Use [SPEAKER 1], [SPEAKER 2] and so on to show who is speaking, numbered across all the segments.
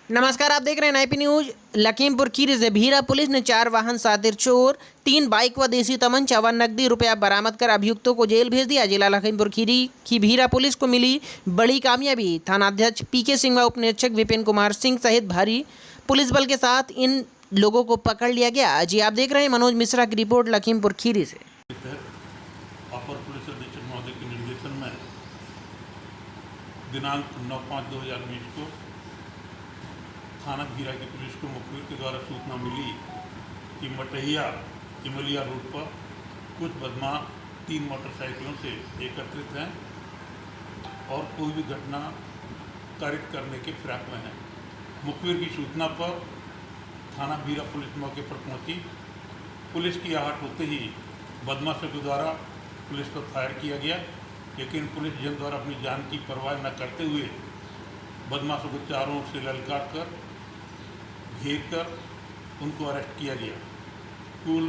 [SPEAKER 1] नमस्कार, आप देख रहे हैं आईपी न्यूज। लखीमपुर खीरी से भीरा पुलिस ने 4 वाहन सातिर चोर, 3 बाइक व देसी तमंचा व नकदी रुपया बरामद कर अभियुक्तों को जेल भेज दिया। जिला लखीमपुर खीरी की भीरा पुलिस को मिली बड़ी कामयाबी। थानाध्यक्ष पीके सिंह व उप निरीक्षक विपिन कुमार सिंह सहित भारी पुलिस बल के साथ इन लोगों को पकड़ लिया गया। जी आप देख रहे हैं मनोज मिश्रा की रिपोर्ट लखीमपुर खीरी से।
[SPEAKER 2] अपर पुलिस अधीक्षक महोदय के निर्देशन में दिनांक 9/5/2020 को थाना भीरा की पुलिस को मुखबिर के द्वारा सूचना मिली कि मटहिया इमलिया रोड पर कुछ बदमाश 3 मोटरसाइकिलों से एकत्रित हैं और कोई भी घटना कारित करने के फिराक में हैं। मुखबिर की सूचना पर थाना भीरा पुलिस मौके पर पहुंची। पुलिस की आहट होते ही बदमाशों के द्वारा पुलिस पर फायर किया गया, लेकिन पुलिस जन द्वारा अपनी जान की परवाह न करते हुए बदमाशों को चारों ओर से ललकार कर घेर कर उनको अरेस्ट किया गया। कुल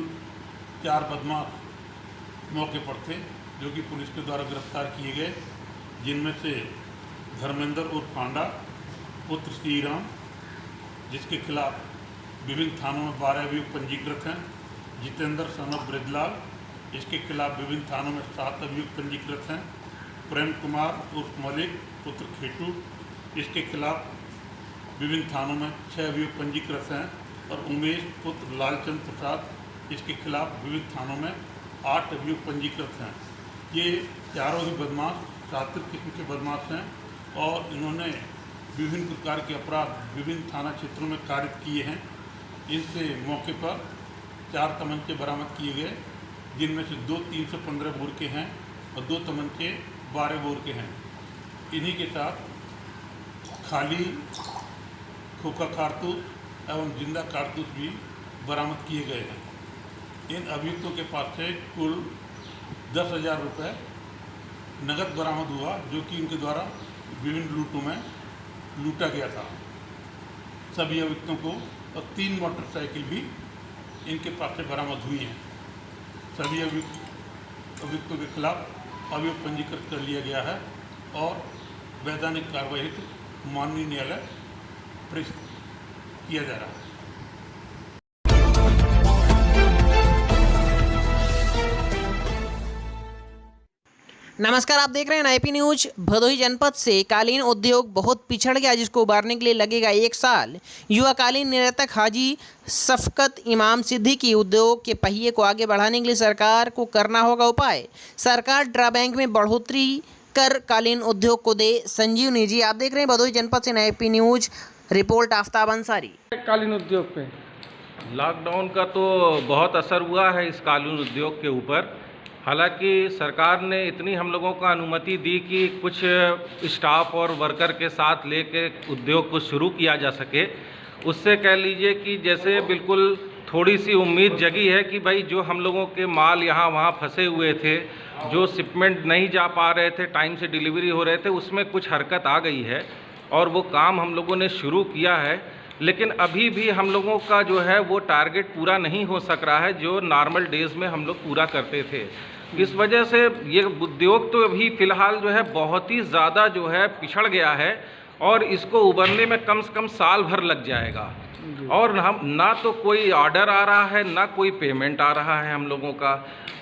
[SPEAKER 2] 4 बदमाश मौके पर थे जो कि पुलिस के द्वारा गिरफ्तार किए गए, जिनमें से धर्मेंद्र उर्फ पांडा पुत्र श्री राम, जिसके खिलाफ विभिन्न थानों में 12 अभियोग पंजीकृत हैं। जितेंद्र सन ऑफ ब्रजलाल, इसके खिलाफ विभिन्न थानों में 7 अभियोग पंजीकृत हैं। प्रेम कुमार उर्फ मलिक पुत्र खेटू, इसके खिलाफ विभिन्न थानों में 6 अभियोग पंजीकृत हैं। और उमेश पुत्र लालचंद प्रसाद, इसके खिलाफ विभिन्न थानों में 8 अभियोग पंजीकृत हैं। ये चारों ही बदमाश शातिर किस्म के बदमाश हैं और इन्होंने विभिन्न प्रकार के अपराध विभिन्न थाना क्षेत्रों में कारित किए हैं। इनसे मौके पर 4 तमंचे बरामद किए गए, जिनमें से 2 315 बोर के हैं और 2 तमंचे 12 बोर के हैं। इन्हीं के साथ खाली खोखा कारतूस एवं जिंदा कारतूस भी बरामद किए गए हैं। इन अभियुक्तों के पास से कुल 10,000 रुपये नगद बरामद हुआ, जो कि इनके द्वारा विभिन्न लूटों में लूटा गया था। सभी अभियुक्तों को और 3 मोटरसाइकिल भी इनके पास से बरामद हुई हैं। सभी अभियुक्तों के खिलाफ अभियोग पंजीकृत कर लिया गया है और वैधानिक कार्रवाई हेतु माननीय न्यायालय प्रेषित किया जा रहा है।
[SPEAKER 1] नमस्कार, आप देख रहे हैं आईपी न्यूज। भदोही जनपद से कालीन उद्योग बहुत पिछड़ गया, जिसको उबारने के लिए लगेगा 1 साल। युवा कालीन निर्यातक हाजी शफकत इमाम सिद्दीकी उद्योग के पहिए को आगे बढ़ाने के लिए सरकार को करना होगा उपाय। सरकार ड्रा बैंक में बढ़ोतरी कर कालीन उद्योग को दे संजीवनी। जी आप देख रहे हैं भदोही जनपद से IP news, report Aftab Ansari.
[SPEAKER 3] कालीन उद्योग पे
[SPEAKER 4] लॉकडाउन का तो बहुत असर हुआ है इस कालीन उद्योग के ऊपर। हालांकि सरकार ने इतनी हम लोगों को अनुमति दी कि कुछ स्टाफ और वर्कर के साथ लेके उद्योग को शुरू किया जा सके। उससे कह लीजिए कि जैसे बिल्कुल थोड़ी सी उम्मीद जगी है कि भाई जो हम लोगों के माल यहाँ वहाँ फंसे हुए थे, जो शिपमेंट नहीं जा पा रहे थे, टाइम से डिलीवरी हो रहे थे, उसमें कुछ हरकत आ गई है और वो काम हम लोगों ने शुरू किया है। लेकिन अभी भी हम लोगों का जो है वो टारगेट पूरा नहीं हो सक रहा है जो नॉर्मल डेज़ में हम लोग पूरा करते थे। इस वजह से ये उद्योग तो अभी फ़िलहाल जो है बहुत ही ज़्यादा जो है पिछड़ गया है और इसको उबरने में कम से कम साल भर लग जाएगा। और हम ना तो कोई ऑर्डर आ रहा है, ना कोई पेमेंट आ रहा है हम लोगों का,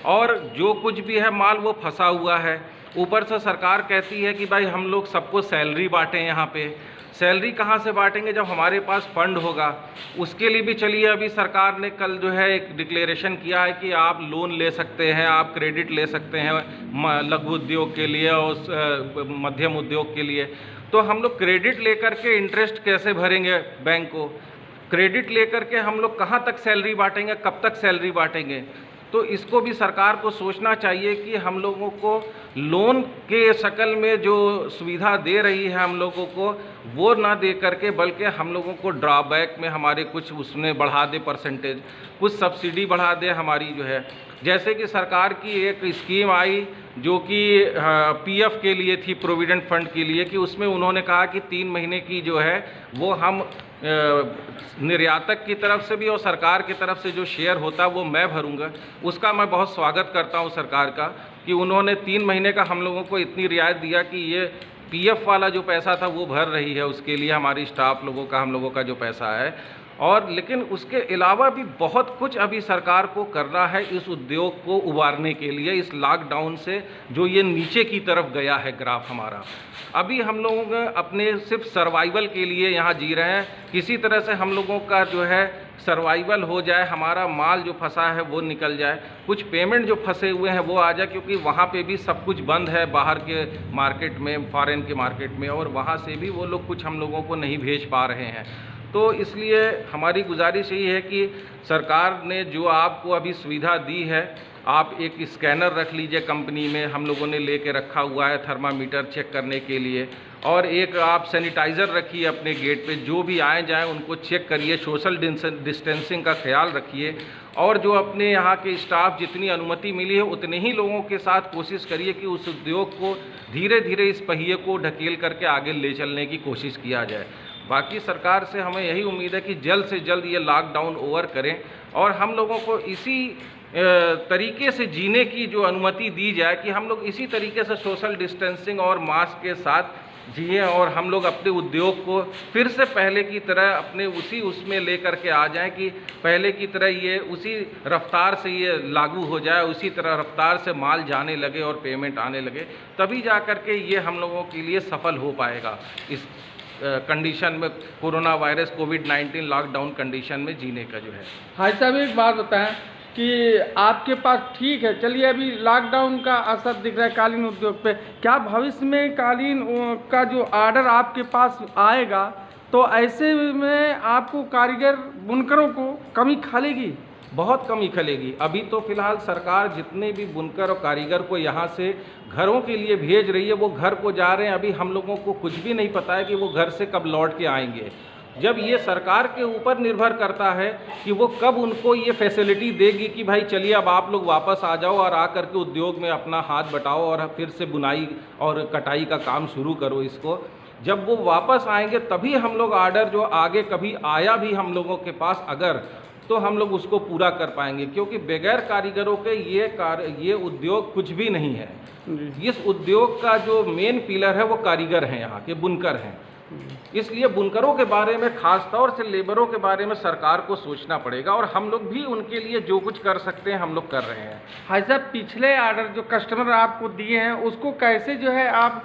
[SPEAKER 4] और जो कुछ भी है माल वो फंसा हुआ है। ऊपर से सरकार कहती है कि भाई हम लोग सबको सैलरी बांटें। यहाँ पे सैलरी कहाँ से बांटेंगे जब हमारे पास फंड होगा? उसके लिए भी चलिए अभी सरकार ने कल जो है एक डिक्लेरेशन किया है कि आप लोन ले सकते हैं, आप क्रेडिट ले सकते हैं लघु उद्योग के लिए और मध्यम उद्योग के लिए। तो हम लोग क्रेडिट लेकर के इंटरेस्ट कैसे भरेंगे बैंक को? क्रेडिट लेकर के हम लोग कहाँ तक सैलरी बांटेंगे, कब तक सैलरी बांटेंगे? तो इसको भी सरकार को सोचना चाहिए कि हम लोगों को लोन के शक्ल में जो सुविधा दे रही है हम लोगों को, वो ना दे करके बल्कि हम लोगों को ड्रॉबैक में हमारे कुछ उसमें बढ़ा दे परसेंटेज, कुछ सब्सिडी बढ़ा दे हमारी जो है। जैसे कि सरकार की एक स्कीम आई जो कि पीएफ के लिए थी, प्रोविडेंट फंड के लिए, कि उसमें उन्होंने कहा कि 3 महीने की जो है वो हम निर्यातक की तरफ से भी और सरकार की तरफ से जो शेयर होता है वो मैं भरूंगा। उसका मैं बहुत स्वागत करता हूं सरकार का कि उन्होंने 3 महीने का हम लोगों को इतनी रियायत दिया कि ये पीएफ वाला जो पैसा था वो भर रही है, उसके लिए हमारी स्टाफ लोगों का, हम लोगों का जो पैसा है। और लेकिन उसके अलावा भी बहुत कुछ अभी सरकार को करना है इस उद्योग को उबारने के लिए, इस लॉकडाउन से जो ये नीचे की तरफ गया है ग्राफ हमारा। अभी हम लोग अपने सिर्फ सर्वाइवल के लिए यहाँ जी रहे हैं, किसी तरह से हम लोगों का जो है सर्वाइवल हो जाए, हमारा माल जो फंसा है वो निकल जाए, कुछ पेमेंट जो फंसे हुए हैं वो आ जाए, क्योंकि वहाँ पे भी सब कुछ बंद है बाहर के मार्केट में, फॉरेन के मार्केट में, और वहाँ से भी वो लोग कुछ हम लोगों को नहीं भेज पा रहे हैं। तो इसलिए हमारी गुजारिश यही है कि सरकार ने जो आपको अभी सुविधा दी है, आप एक स्कैनर रख लीजिए कंपनी में, हम लोगों ने लेके रखा हुआ है थर्मामीटर चेक करने के लिए, और एक आप सैनिटाइज़र रखिए अपने गेट पे, जो भी आए जाएं उनको चेक करिए, सोशल डिस्टेंसिंग का ख्याल रखिए, और जो अपने यहाँ के स्टाफ जितनी अनुमति मिली है उतने ही लोगों के साथ कोशिश करिए कि उस उद्योग को धीरे धीरे इस पहिए को ढकेल करके आगे ले चलने की कोशिश किया जाए। बाकी सरकार से हमें यही उम्मीद है कि जल्द से जल्द ये लॉकडाउन ओवर करें और हम लोगों को इसी तरीके से जीने की जो अनुमति दी जाए कि हम लोग इसी तरीके से सोशल डिस्टेंसिंग और मास्क के साथ जिए, और हम लोग अपने उद्योग को फिर से पहले की तरह अपने उसी उसमें लेकर के आ जाएं कि पहले की तरह ये उसी रफ्तार से ये लागू हो जाए, उसी तरह रफ्तार से माल जाने लगे और पेमेंट आने लगे, तभी जा कर के ये हम लोगों के लिए सफल हो पाएगा इस कंडीशन में, कोरोना वायरस कोविड-19 लॉकडाउन कंडीशन में जीने का जो है।
[SPEAKER 3] हाजी साहब एक बात बताएं कि आपके पास ठीक है, चलिए अभी लॉकडाउन का असर दिख रहा है कालीन उद्योग पे, क्या भविष्य में कालीन का जो ऑर्डर आपके पास आएगा तो ऐसे में आपको कारीगर बुनकरों को कमी खलेगी?
[SPEAKER 4] बहुत कमी खलेगी। अभी तो फिलहाल सरकार जितने भी बुनकर और कारीगर को यहाँ से घरों के लिए भेज रही है, वो घर को जा रहे हैं। अभी हम लोगों को कुछ भी नहीं पता है कि वो घर से कब लौट के आएंगे। जब ये सरकार के ऊपर निर्भर करता है कि वो कब उनको ये फैसिलिटी देगी कि भाई चलिए अब आप लोग वापस आ जाओ और आ करके उद्योग में अपना हाथ बटाओ और फिर से बुनाई और कटाई का काम शुरू करो इसको। जब वो वापस आएंगे तभी हम लोग ऑर्डर जो आगे कभी आया भी हम लोगों के पास अगर, तो हम लोग उसको पूरा कर पाएंगे, क्योंकि बगैर कारीगरों के ये उद्योग कुछ भी नहीं है। इस उद्योग का जो मेन पिलर है वो कारीगर हैं, यहाँ के बुनकर हैं। इसलिए बुनकरों के बारे में, खास तौर से लेबरों के बारे में सरकार को सोचना पड़ेगा, और हम लोग भी उनके लिए जो कुछ कर सकते हैं हम लोग कर रहे हैं।
[SPEAKER 3] हाँ साहब, पिछले ऑर्डर जो कस्टमर आपको दिए हैं उसको कैसे जो है आप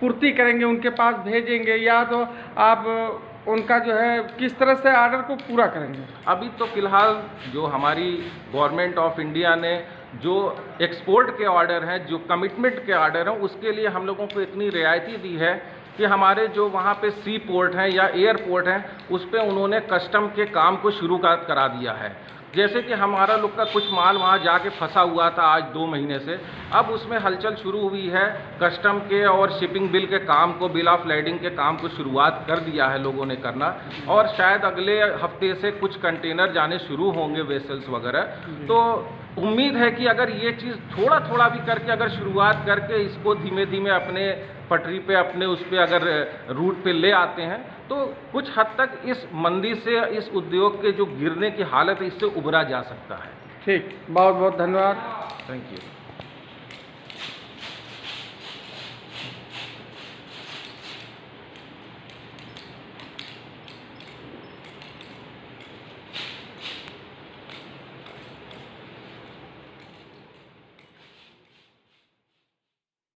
[SPEAKER 3] पूर्ति करेंगे, उनके पास भेजेंगे, या तो आप उनका जो है किस तरह से ऑर्डर को पूरा करेंगे?
[SPEAKER 4] अभी तो फिलहाल जो हमारी गवर्नमेंट ऑफ इंडिया ने जो एक्सपोर्ट के ऑर्डर हैं, जो कमिटमेंट के ऑर्डर हैं, उसके लिए हम लोगों को इतनी रियायती दी है कि हमारे जो वहाँ पे सी पोर्ट हैं या एयरपोर्ट हैं उस पे उन्होंने कस्टम के काम को शुरू करा दिया है। जैसे कि हमारा लोग का कुछ माल वहाँ जाके फंसा हुआ था आज 2 महीने से, अब उसमें हलचल शुरू हुई है। कस्टम के और शिपिंग बिल के काम को, बिल ऑफ लैडिंग के काम को शुरुआत कर दिया है लोगों ने करना, और शायद अगले हफ्ते से कुछ कंटेनर जाने शुरू होंगे, वेसल्स वगैरह। तो उम्मीद है कि अगर ये चीज़ थोड़ा थोड़ा भी करके अगर शुरुआत करके इसको धीमे धीमे अपने पटरी पे, अपने उस पे अगर रूट पे ले आते हैं तो कुछ हद तक इस मंदी से, इस उद्योग के जो गिरने की हालत है, इससे उबरा जा सकता है।
[SPEAKER 3] ठीक, बहुत बहुत धन्यवाद।
[SPEAKER 4] Thank you.